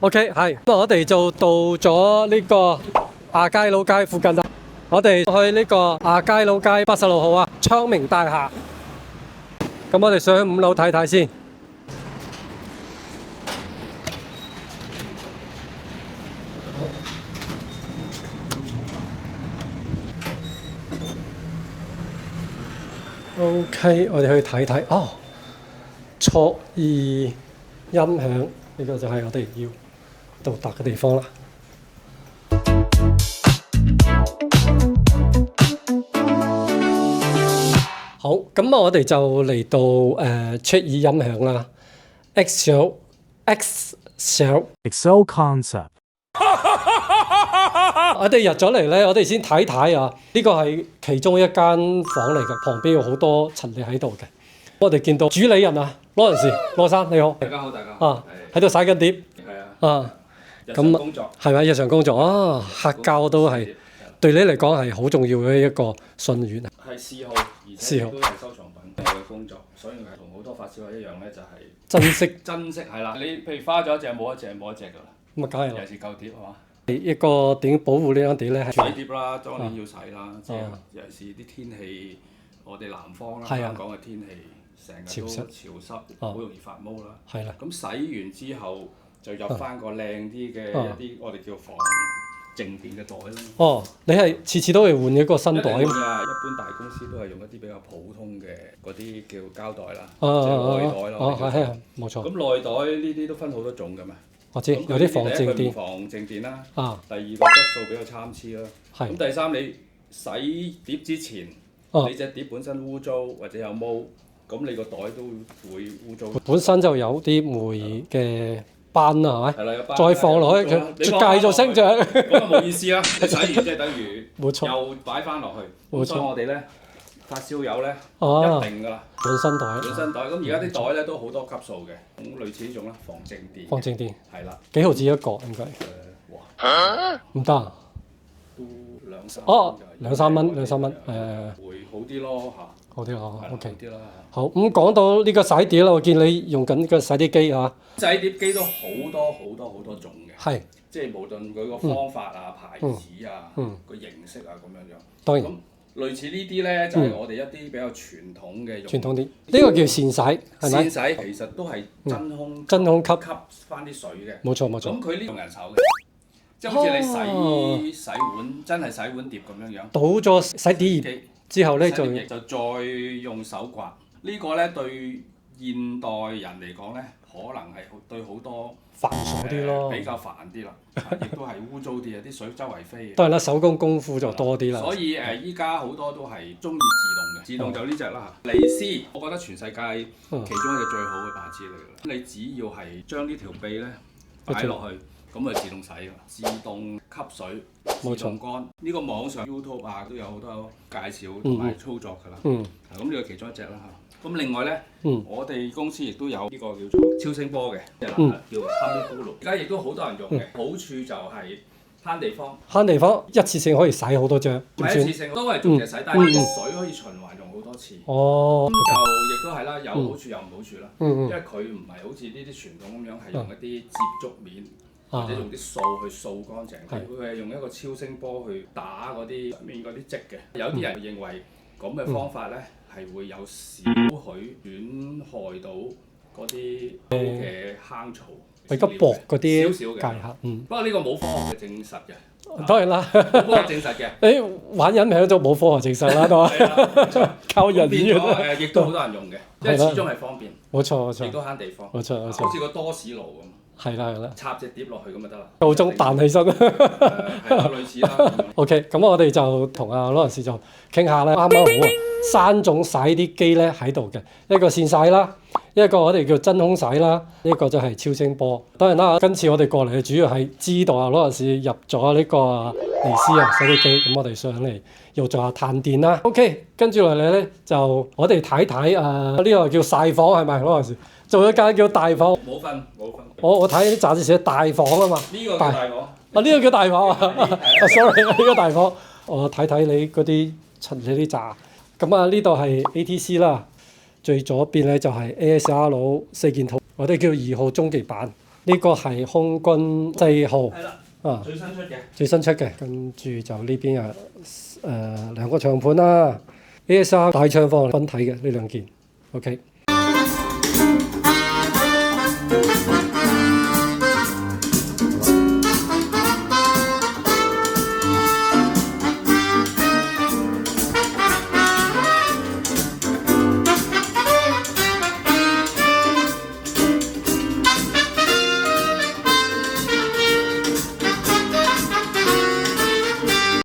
OK， 係咁我哋就到咗呢個亞皆老街附近啦。我哋去呢個亞皆老街86號啊，昌明大廈。咁我哋上去5樓睇睇先。OK， 我哋去睇睇哦。卓爾音響呢個就係我哋要到達嘅地方啦。好，咁我哋就嚟到卓爾音響啦。Excel concept。我哋入咗嚟咧，我哋先睇睇啊。呢個係其中一間房嚟嘅，旁邊有好多陳列喺度嘅。我哋見到主理人啊，羅生你好。大家好，大家好。啊，喺度洗緊碟。係啊。啊，日常工作係咪日常工作啊？客膠都係對你嚟講係好重要嘅一個信源啊。係嗜好，而且都係收藏品嘅工作，所以係同好多發燒友一樣咧，就係珍惜係啦。你譬如花咗一隻冇一隻㗎啦。咁啊，梗係啦。尤其是舊碟係嘛？一個點保護呢張碟咧？洗碟啦，當然要洗啦。即係尤其是啲天氣，我哋南方啦，香港嘅天氣成日都潮濕，好容易發毛啦。係啦。咁洗完之後就入翻個靚啲嘅一啲我哋叫防靜電嘅袋啦。哦，你係次次都會換一個新袋啊？一般大公司都係用一啲比較普通嘅嗰啲叫膠袋啦，即係內袋啦。係冇錯。咁內袋呢啲都分好多種㗎嘛。我知有啲防靜電。防靜電啦。第二個質素比較參差啦。咁第三你洗碟之前，你隻碟本身污糟或者有毛，咁你個袋都會污糟。本身就有啲霉嘅斑啦，係咪？係啦，有斑。再放落去，佢繼續生長。咁啊冇意思啦！你洗完即係等於冇錯，又擺翻落去。冇錯。所以我哋咧發燒友咧一定㗎啦。本身袋。本身袋，咁而家啲袋咧都好多級數嘅，咁類似呢種啦，防靜電。防靜電。係啦。幾毫子一個應該？哇！唔得啊！都2-3。哦，2-3蚊，會好啲咯嚇。好啲咯 ，OK。啲啦。好，咁講到呢個洗碟啦，我見你用緊個洗碟機啊。洗碟機都好多種嘅。係。即係無論佢個方法啊、牌子啊、個形式啊咁樣樣。當然。咁類似呢啲咧，就係我哋一啲比較傳統嘅。傳統啲。呢個叫線洗，係咪？線洗其實都係真空吸翻啲水嘅。冇錯。咁佢呢用人手嘅。即係好似你洗碗，真係洗碗碟咁樣樣。倒咗洗碟液之後咧，就再用手刮。呢個咧對現代人嚟講咧，可能係對好多繁瑣啲咯，比較煩啲啦，亦都係污糟啲啊！啲水周圍飛。當然啦，手工功夫就多啲啦。所以依家好多都係中意自動嘅，自動就呢隻啦嚇。尼斯，我覺得全世界其中一隻最好嘅牌子嚟㗎啦。你只要係將呢條臂咧擺落去。咁咪自動洗㗎，自動吸水，自動乾。呢個網上 YouTube 啊都有好多介紹同埋操作㗎啦。咁呢個其中一隻啦嚇。咁另外咧，我哋公司亦都有呢個叫做超聲波嘅，叫 Hummingbird。而家亦都好多人用嘅，好處就係慳地方。慳地方，一次性可以洗好多張。唔係一次性，都係做嘢洗，但係啲水可以循環用好多次。哦。咁就亦都係啦，有好處有唔好處啦。因為佢唔係好似呢啲傳統咁樣係用一啲接觸面。或者用啲掃去掃乾淨，佢係用一個超聲波去打嗰啲面嗰啲積嘅。有啲人認為咁嘅方法咧係會有少許損害到嗰啲嘅坑槽，比較薄嗰啲少少嘅界限。不過呢個冇科學嘅證實嘅。當然啦，冇科學證實嘅。你玩音響就冇科學證實啦，都係靠人變咗亦都好多人用嘅，因為始終係方便。冇錯，亦都慳地方。冇錯，好似個多士爐咁。係啦，插隻碟落去咁就得啦。夠鐘彈起身。係類似啦。OK， 咁我哋就同阿羅士就傾下啦。啱啱好啊，3種洗碟機咧喺度嘅，一個線洗啦，一個我哋叫真空洗啦，一個就係超聲波。當然啦，今次我哋過嚟主要係知道阿羅士入咗呢個尼斯啊洗碟機，咁我哋上嚟又做下探店啦。OK， 跟住落嚟咧就我哋睇睇呢個叫細房係咪羅士？做咗間叫大房。冇分。我睇啲雜誌寫大房啊嘛。呢個叫大房。呢個叫大房啊。sorry， 呢個大房。我睇睇你嗰啲陳列啲閘。咁啊，呢度係 ATC 啦。最左邊咧就係 ASR 4件套，我哋叫2號終極版。呢個係空軍4號係啦，啊，最新出嘅。最新出嘅。跟住就呢邊兩個長盤啦，ASR 大唱房分體嘅呢兩件，OK。